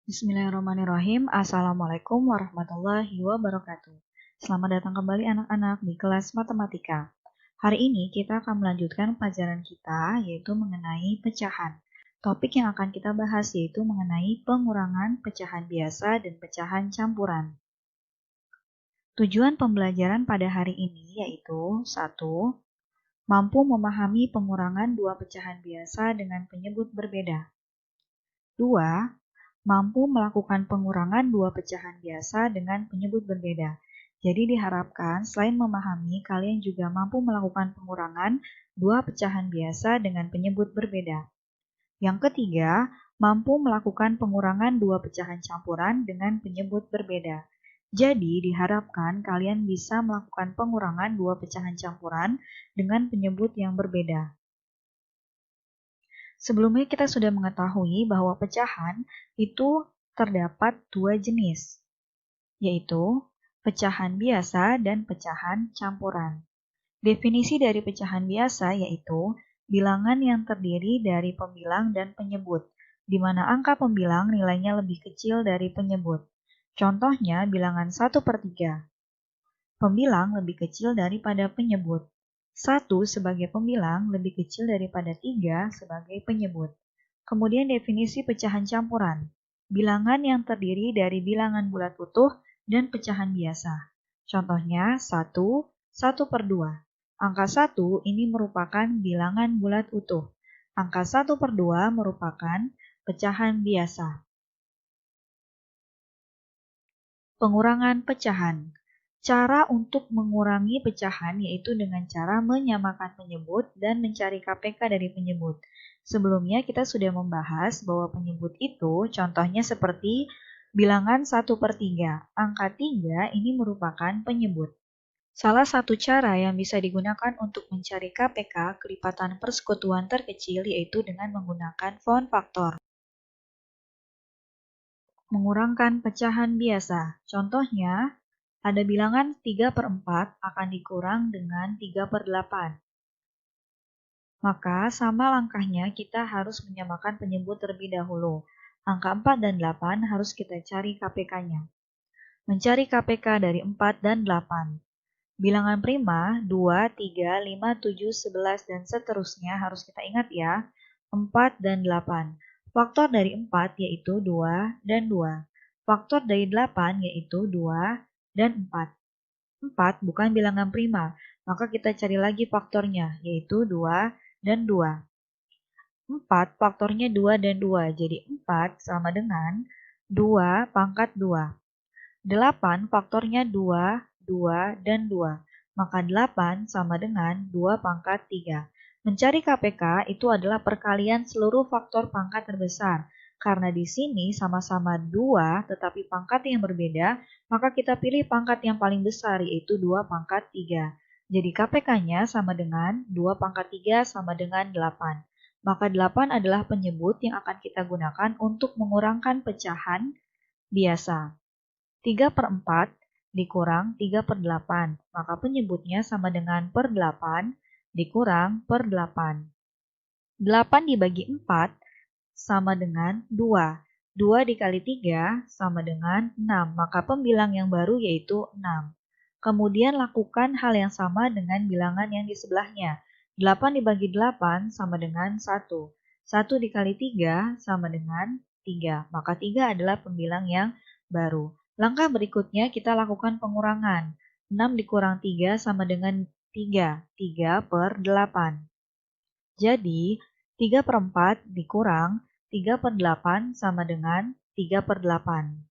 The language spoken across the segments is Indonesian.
Bismillahirrahmanirrahim. Assalamualaikum warahmatullahi wabarakatuh. Selamat datang kembali anak-anak di kelas matematika. Hari ini kita akan melanjutkan pelajaran kita yaitu mengenai pecahan. Topik yang akan kita bahas yaitu mengenai pengurangan pecahan biasa dan pecahan campuran. Tujuan pembelajaran pada hari ini yaitu 1. Mampu memahami pengurangan dua pecahan biasa dengan penyebut berbeda. 2. Mampu melakukan pengurangan dua pecahan biasa dengan penyebut berbeda. Jadi diharapkan selain memahami, kalian juga mampu melakukan pengurangan dua pecahan biasa dengan penyebut berbeda. Yang ketiga, mampu melakukan pengurangan dua pecahan campuran dengan penyebut berbeda. Jadi diharapkan kalian bisa melakukan pengurangan dua pecahan campuran dengan penyebut yang berbeda. Sebelumnya kita sudah mengetahui bahwa pecahan itu terdapat dua jenis, yaitu pecahan biasa dan pecahan campuran. Definisi dari pecahan biasa yaitu bilangan yang terdiri dari pembilang dan penyebut, di mana angka pembilang nilainya lebih kecil dari penyebut. Contohnya bilangan 1/3. Pembilang lebih kecil daripada penyebut. 1 sebagai pembilang lebih kecil daripada 3 sebagai penyebut. Kemudian definisi pecahan campuran. Bilangan yang terdiri dari bilangan bulat utuh dan pecahan biasa. Contohnya 1, 1/2. Angka 1 ini merupakan bilangan bulat utuh. Angka 1/2 merupakan pecahan biasa. Pengurangan pecahan. Cara untuk mengurangi pecahan yaitu dengan cara menyamakan penyebut dan mencari KPK dari penyebut. Sebelumnya kita sudah membahas bahwa penyebut itu contohnya seperti bilangan 1/3. Angka 3 ini merupakan penyebut. Salah satu cara yang bisa digunakan untuk mencari KPK kelipatan persekutuan terkecil yaitu dengan menggunakan font faktor. Mengurangkan pecahan biasa. Contohnya, ada bilangan 3/4 akan dikurang dengan 3/8. Maka sama langkahnya kita harus menyamakan penyebut terlebih dahulu. Angka 4 dan 8 harus kita cari KPK-nya. Mencari KPK dari 4 dan 8. Bilangan prima 2, 3, 5, 7, 11, dan seterusnya harus kita ingat ya, 4 dan 8. Faktor dari 4 yaitu 2 dan 2. Faktor dari 8 yaitu 2 dan 4. 4 bukan bilangan prima, maka kita cari lagi faktornya, yaitu 2 dan 2. 4 faktornya 2 dan 2, jadi 4 sama dengan 2 pangkat 2. 8 faktornya 2, 2, dan 2, maka 8 sama dengan 2 pangkat 3. Mencari KPK itu adalah perkalian seluruh faktor pangkat terbesar. Karena di sini sama-sama 2 tetapi pangkat yang berbeda, maka kita pilih pangkat yang paling besar yaitu 2 pangkat 3. Jadi KPK-nya sama dengan 2 pangkat 3 sama dengan 8. Maka 8 adalah penyebut yang akan kita gunakan untuk mengurangkan pecahan biasa. 3/4 dikurang 3/8, maka penyebutnya sama dengan per 8 dikurang per 8. 8 dibagi 4 sama dengan 2. 2 dikali 3 sama dengan 6, maka pembilang yang baru yaitu 6. Kemudian lakukan hal yang sama dengan bilangan yang di sebelahnya. 8 dibagi 8 sama dengan 1. 1 dikali 3 sama dengan 3, maka 3 adalah pembilang yang baru. Langkah berikutnya kita lakukan pengurangan. 6 dikurang 3 sama dengan 3. 3/8. Jadi, 3/4 dikurang 3/8 sama dengan 3/8.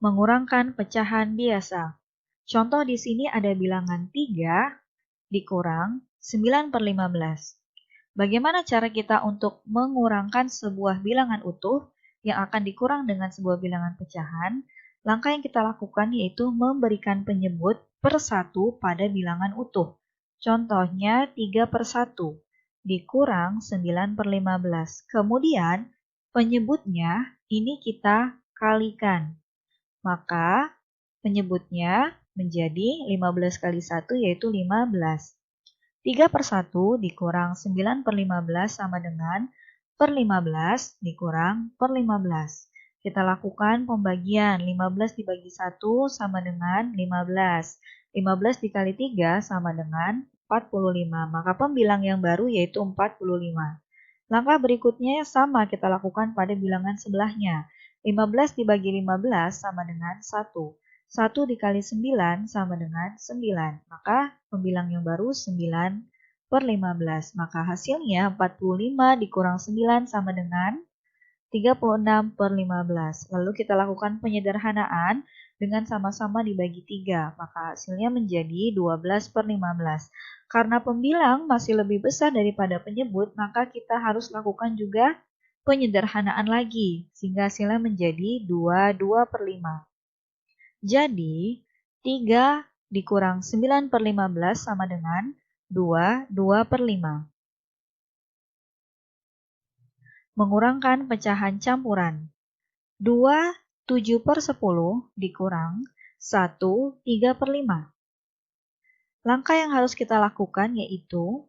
Mengurangkan pecahan biasa. Contoh di sini ada bilangan 3 dikurang 9/15. Bagaimana cara kita untuk mengurangkan sebuah bilangan utuh yang akan dikurang dengan sebuah bilangan pecahan? Langkah yang kita lakukan yaitu memberikan penyebut per 1 pada bilangan utuh. Contohnya 3/1 dikurang 9/15. Kemudian penyebutnya ini kita kalikan. Maka penyebutnya menjadi 15 kali 1 yaitu 15. 3/1 dikurang 9/15 sama dengan per 15 dikurang per 15. Kita lakukan pembagian. 15 dibagi 1 sama dengan 15. 15 dikali 3 sama dengan 45. Maka pembilang yang baru yaitu 45. Langkah berikutnya sama kita lakukan pada bilangan sebelahnya. 15 dibagi 15 sama dengan 1. 1 dikali 9 sama dengan 9. Maka pembilang yang baru 9 per 15. Maka hasilnya 45 dikurang 9 sama dengan 36 per 15. Lalu kita lakukan penyederhanaan dengan sama-sama dibagi 3. Maka hasilnya menjadi 12 per 15. Karena pembilang masih lebih besar daripada penyebut, maka kita harus lakukan juga penyederhanaan lagi. Sehingga hasilnya menjadi 2 per 5. Jadi, 3 dikurang 9 per 15 sama dengan 2 per 5. Mengurangkan pecahan campuran. 2, 7 per 10 dikurang 1, 3 per 5. Langkah yang harus kita lakukan yaitu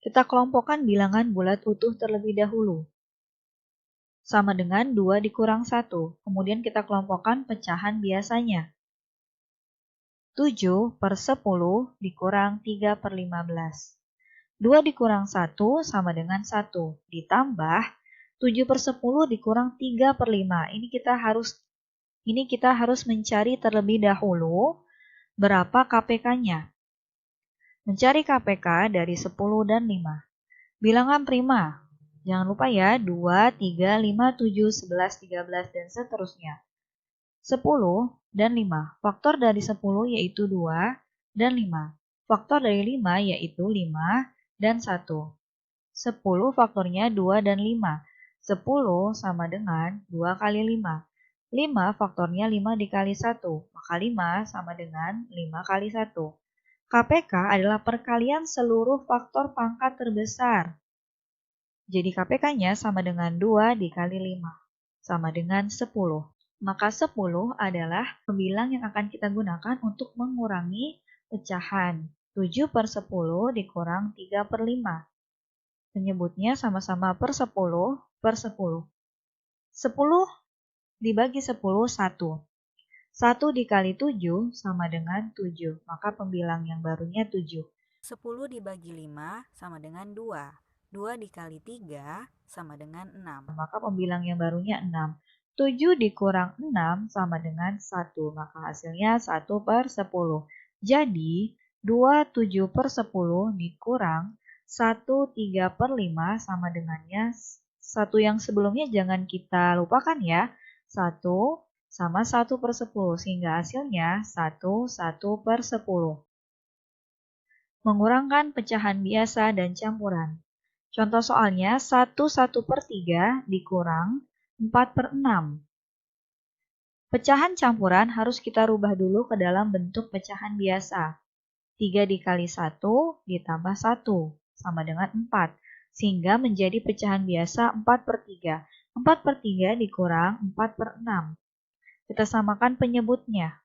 kita kelompokkan bilangan bulat utuh terlebih dahulu. Sama dengan 2 dikurang 1. Kemudian kita kelompokkan pecahan biasanya. 7 per 10 dikurang 3 per 15. 2 dikurang 1 sama dengan 1. Ditambah 7 per 10 dikurang 3 per 5. Ini kita harus mencari terlebih dahulu berapa KPK-nya. Mencari KPK dari 10 dan 5. Bilangan prima. Jangan lupa ya, 2, 3, 5, 7, 11, 13, dan seterusnya. 10 dan 5. Faktor dari 10 yaitu 2 dan 5. Faktor dari 5 yaitu 5 dan 1. 10 faktornya 2 dan 5. 10 sama dengan 2 kali 5. 5 faktornya 5 dikali 1. Maka 5 sama dengan 5 kali 1. KPK adalah perkalian seluruh faktor pangkat terbesar. Jadi KPK-nya sama dengan 2 dikali 5. Sama dengan 10. Maka 10 adalah pembilang yang akan kita gunakan untuk mengurangi pecahan. 7 per 10 dikurang 3 per 5. Penyebutnya sama-sama per 10 per 10. 10 dibagi 10, 1. 1 dikali 7 sama dengan 7. Maka pembilang yang barunya 7. 10 dibagi 5 sama dengan 2. 2 dikali 3 sama dengan 6. Maka pembilang yang barunya 6. 7 dikurang 6 sama dengan 1. Maka hasilnya 1 per 10. Jadi, 27 per 10 dikurang 1, 3 per 5 sama dengannya 1 yang sebelumnya jangan kita lupakan ya. 1 sama 1 per 10. Sehingga hasilnya 1, 1 per 10. Mengurangkan pecahan biasa dan campuran. Contoh soalnya 1 per 3 dikurang 4 per 6. Pecahan campuran harus kita rubah dulu ke dalam bentuk pecahan biasa. 3 dikali 1 ditambah 1 sama dengan 4. Sehingga menjadi pecahan biasa 4 per 3. 4 per 3 dikurang 4 per 6. Kita samakan penyebutnya.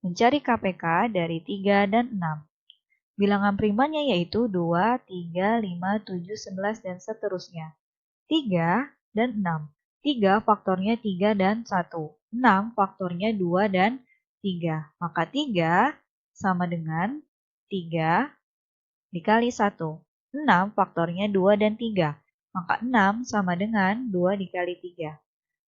Mencari KPK dari 3 dan 6. Bilangan primanya yaitu 2, 3, 5, 7, 11, dan seterusnya. 3 dan 6. 3 faktornya 3 dan 1. 6 faktornya 2 dan 3. Maka 3 sama dengan 3 dikali 1. 6 faktornya 2 dan 3. Maka 6 sama dengan 2 dikali 3.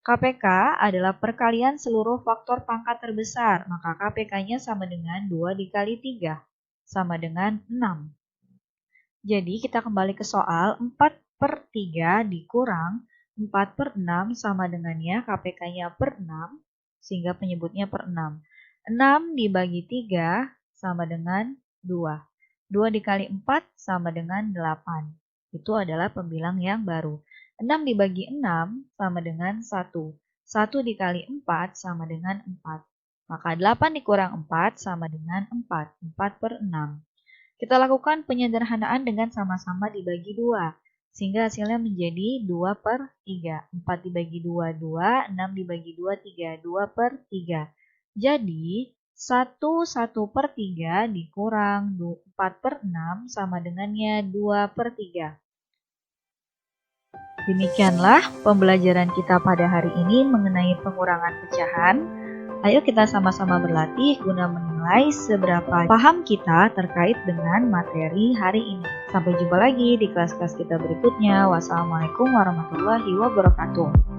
KPK adalah perkalian seluruh faktor pangkat terbesar. Maka KPK-nya sama dengan 2 dikali 3. Sama dengan 6. Jadi kita kembali ke soal 4 per 3 dikurang 4 per 6 sama dengannya KPK-nya per 6 sehingga penyebutnya per 6. 6 dibagi 3 sama dengan 2. 2 dikali 4 sama dengan 8. Itu adalah pembilang yang baru. 6 dibagi 6 sama dengan 1. 1 dikali 4 sama dengan 4. Maka 8 dikurang 4 sama dengan 4. 4 per 6. Kita lakukan penyederhanaan dengan sama-sama dibagi 2, sehingga hasilnya menjadi 2 per 3. 4 dibagi 2, 2, 6 dibagi 2, 3, 2 per 3. Jadi, 1 per 3 dikurang 4 per 6 sama dengannya 2 per 3. Demikianlah pembelajaran kita pada hari ini mengenai pengurangan pecahan. Ayo kita sama-sama berlatih guna menilai seberapa paham kita terkait dengan materi hari ini. Sampai jumpa lagi di kelas-kelas kita berikutnya. Wassalamualaikum warahmatullahi wabarakatuh.